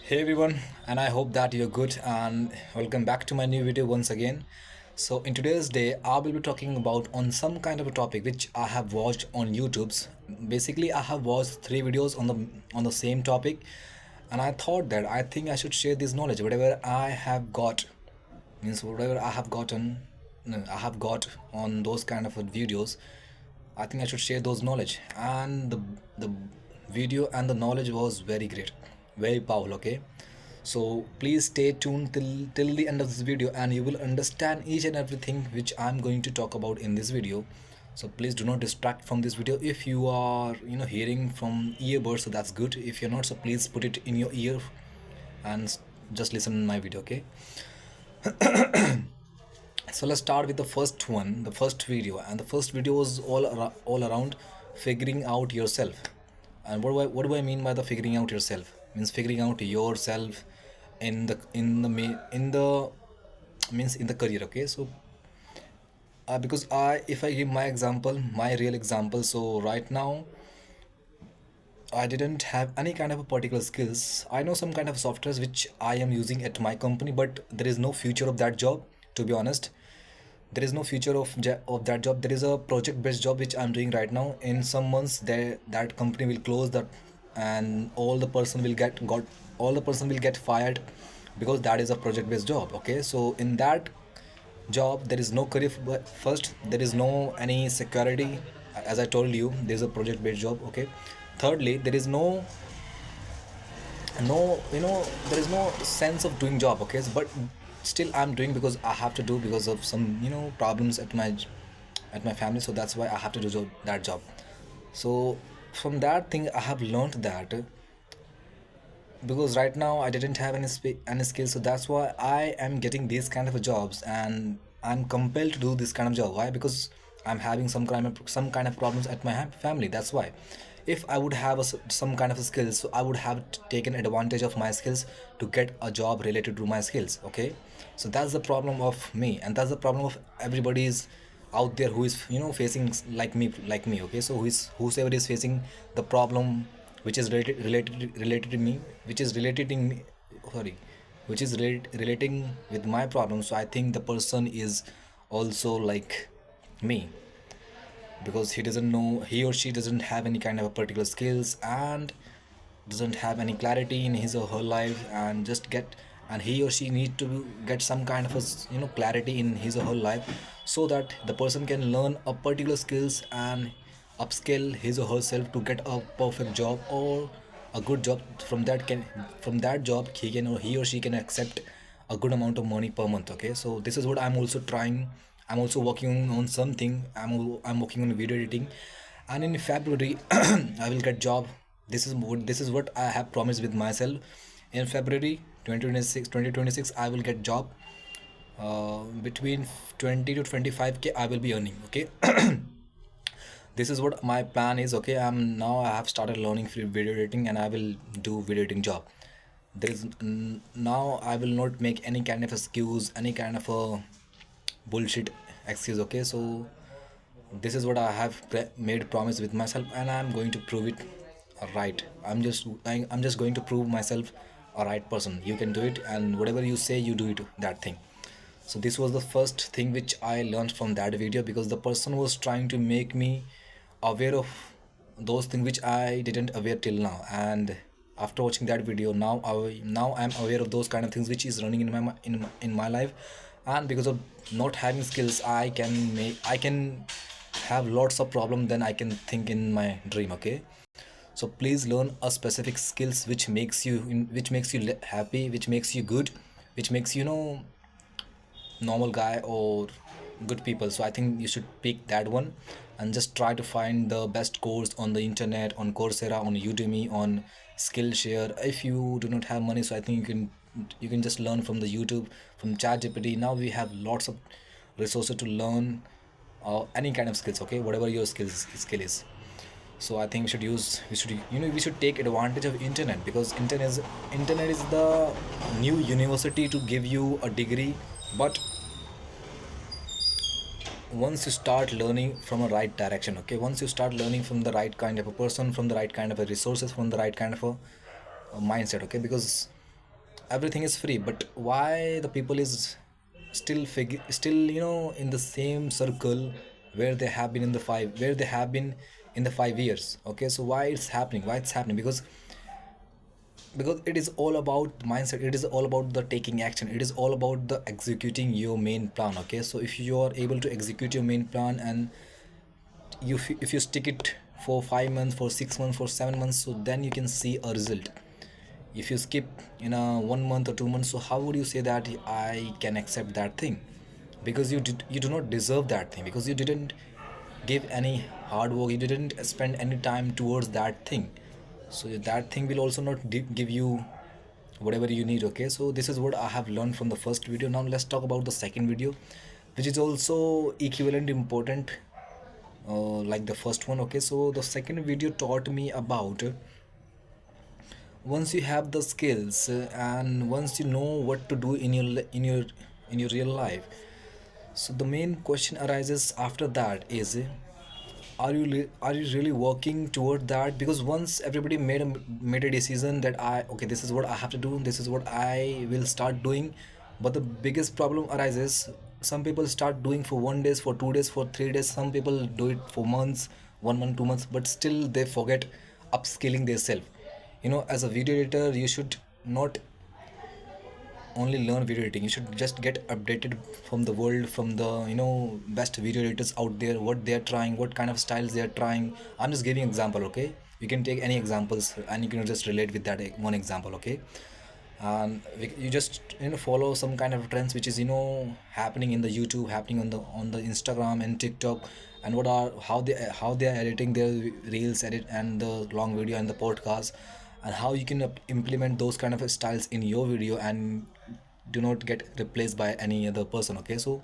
Hey everyone, and I hope that you're good and welcome back to my new video once again. So in today's day, I will be talking about on some kind of a topic which I have watched on YouTube's. Basically, I have watched three videos on the same topic, and I thought that I think I should share this knowledge, whatever I have got, means whatever I have gotten, no, I have got on those kind of videos. I think I should share those knowledge, and the video and the knowledge was very great, very powerful. Okay, so please stay tuned till the end of this video, and you will understand each and everything which I'm going to talk about in this video. So please do not distract from this video. If you are hearing from earbuds, so that's good. If you're not, so please put it in your ear and just listen to my video. Okay, so let's start with the first one, the first video, and the first video was all around figuring out yourself. And what do I mean by the figuring out yourself? Means figuring out yourself in the means in the career. Okay, so because if I give my example, my real example, so right now I didn't have any kind of a particular skills. I know some kind of softwares which I am using at my company, but there is no future of that job. To be honest, there is no future of that job. There is a project based job which I'm doing right now. In some months, that company will close that, and all the person will get fired because that is a project based job. Okay, so in that job there is no career. First, there is no any security. As I told you, there is a project based job. Okay, thirdly, there is there is no sense of doing job. Okay, but still I'm doing because I have to do because of some problems at my family, so that's why I have to do that job. So from that thing I have learned that because right now I didn't have any skills, so that's why I am getting these kind of jobs, and I'm compelled to do this kind of job. Why? Because I'm having some kind of problems at my family. That's why. If I would have some kind of skills, so I would have taken advantage of my skills to get a job related to my skills. Okay, so that's the problem of me, and that's the problem of everybody's out there who is facing like me. Okay, so whosoever is facing the problem which is related to me, which is relating me, sorry, which is relating with my problem. So I think the person is also like me, because he or she doesn't have any kind of a particular skills and doesn't have any clarity in his or her life, and he or she need to get some kind of a clarity in his or her life, so that the person can learn a particular skills and upscale his or herself to get a perfect job or a good job. From that job he or she can accept a good amount of money per month. Okay, so this is what I'm also trying. I'm also working on something. I'm working on video editing, and in February I will get job. This is what I have promised with myself. In February 2026 I will get job. Between 20 to 25K I will be earning. Okay, this is what my plan is. Okay, I have started learning video editing, and I will do video editing job. Now I will not make any kind of excuse, any kind of a bullshit excuse. Okay, so this is what I have made promise with myself, and I'm going to prove it right. I'm just going to prove myself a right person. You can do it, and whatever you say, you do it, that thing. So this was the first thing which I learned from that video, because the person was trying to make me aware of those things which I didn't aware till now. And after watching that video, now I'm aware of those kind of things which is running in my life. And because of not having skills, I can have lots of problem than I can think in my dream. Okay, so please learn a specific skills which makes you happy, which makes you good, which makes normal guy or good people. So I think you should pick that one, and just try to find the best course on the internet, on Coursera, on Udemy, on Skillshare. If you do not have money, so I think you can just learn from the YouTube, from ChatGPT. Now we have lots of resources to learn any kind of skills. Okay, whatever your skill is. So I think we should take advantage of internet, because internet is the new university to give you a degree. But once you start learning from a right direction, okay, once you start learning from the right kind of a person, from the right kind of a resources, from the right kind of a mindset. Okay, because everything is free, but why the people is still in the same circle where they have been in the 5 years. Okay, so why it's happening? Because it is all about mindset, it is all about the taking action, it is all about the executing your main plan. Okay, so if you are able to execute your main plan, and if you stick it for 5 months, for 6 months, for 7 months, so then you can see a result. If you skip in a 1 month or 2 months, so how would you say that I can accept that thing? Because you do not deserve that thing, because you didn't give any hard work, you didn't spend any time towards that thing. So that thing will also not give you whatever you need. Okay, so this is what I have learned from the first video. Now let's talk about the second video, which is also equivalent important, like the first one. Okay, so the second video taught me about, once you have the skills, and once you know what to do in your in your real life, so the main question arises after that is, are you really working toward that? Because once everybody made a decision that okay, this is what I have to do, this is what I will start doing, but the biggest problem arises, some people start doing for 1 days, for 2 days, for 3 days, some people do it for months, 1 month, 2 months, but still they forget upskilling themselves. As a video editor, you should not only learn video editing, you should just get updated from the world, from the best video editors out there, what they are trying, what kind of styles they are trying. I'm just giving example. Okay, you can take any examples and you can just relate with that one example. Okay, and you just follow some kind of trends which is happening in the YouTube, happening on the Instagram and TikTok, and how they are editing their reels edit and the long video and the podcast, and how you can implement those kind of styles in your video and do not get replaced by any other person. Okay, so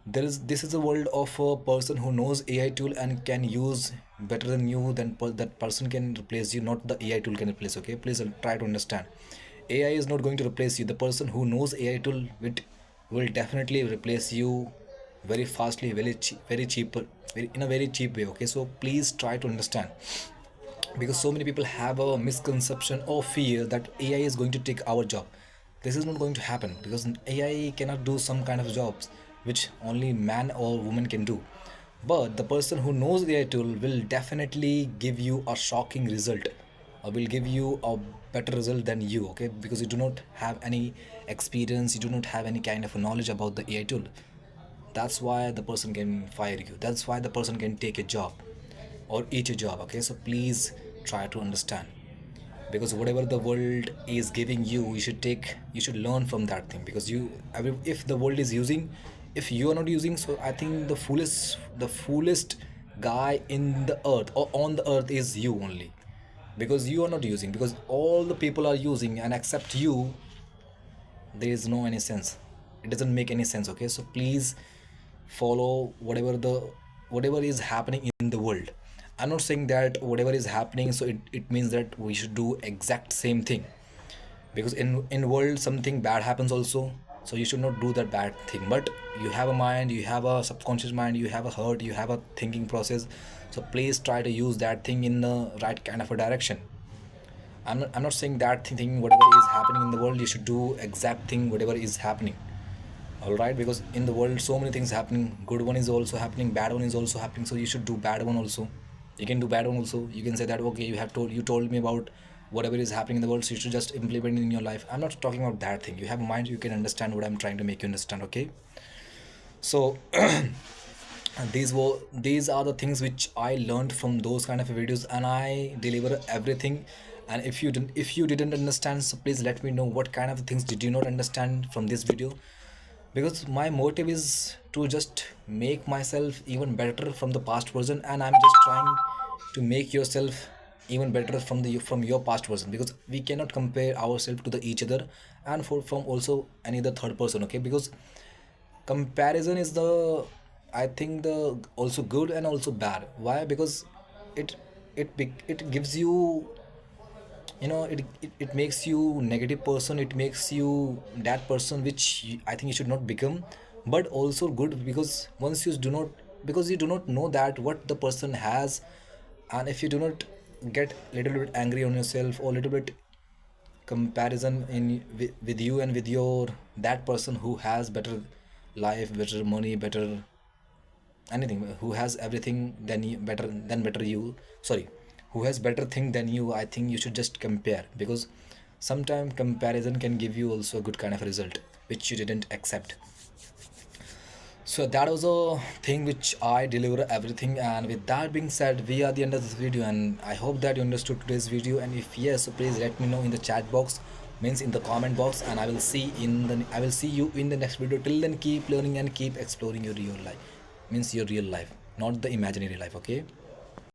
this is a world of a person who knows AI tool and can use better than you, then that person can replace you, not the AI tool can replace. Okay, please try to understand, AI is not going to replace you. The person who knows AI tool will definitely replace you very fastly, very cheaper, in a very cheap way. Okay, so please try to understand, because so many people have a misconception or fear that AI is going to take our job. This is not going to happen, because AI cannot do some kind of jobs which only man or woman can do. But the person who knows the AI tool will definitely give you a shocking result, or will give you a better result than you. Okay, because you do not have any experience, you do not have any kind of knowledge about the AI tool. That's why the person can fire you, that's why the person can take a job or eat your job. Okay, so please try to understand, because whatever the world is giving you, you should learn from that thing. Because if the world is using, if you are not using, so I think the foolest guy in the earth or on the earth is you only, because you are not using, because all the people are using and except you, there is no any sense, it doesn't make any sense. Okay, so please follow whatever is happening in the world. I'm not saying that whatever is happening, so it means that we should do exact same thing, because in world something bad happens also, so you should not do that bad thing. But you have a mind, you have a subconscious mind, you have a heart, you have a thinking process, so please try to use that thing in the right kind of a direction. I'm not saying that thing, whatever is happening in the world, you should do exact thing whatever is happening. All right, because in the world so many things happening, good one is also happening, bad one is also happening, so you should do bad one also. You can do bad one also, you can say that okay, you told me about whatever is happening in the world, so you should just implement it in your life. I'm not talking about that thing. You have a mind, you can understand what I'm trying to make you understand. Okay, so these are the things which I learned from those kind of videos, and I deliver everything. And if you didn't understand, so please let me know what kind of things did you not understand from this video, because my motive is to just make myself even better from the past version, and I'm just trying to make yourself even better from your past version, because we cannot compare ourselves to the each other, and from also any other third person. Okay, because comparison is the, I think, the also good and also bad. Why? Because it it gives you, it makes you negative person, it makes you that person which I think you should not become. But also good, because once you do not, because you do not know that what the person has, and if you do not get little bit angry on yourself or little bit comparison with you and with your that person who has better life, better money, better anything, who has everything than you, better you, sorry, who has better thing than you. I think you should just compare, because sometimes comparison can give you also a good kind of result which you didn't accept. So that was a thing which I deliver everything. And with that being said, we are the end of this video, and I hope that you understood today's video. And if yes, so please let me know in the chat box, means in the comment box, and I will see you in the next video. Till then, keep learning and keep exploring your real life, means your real life, not the imaginary life. Okay.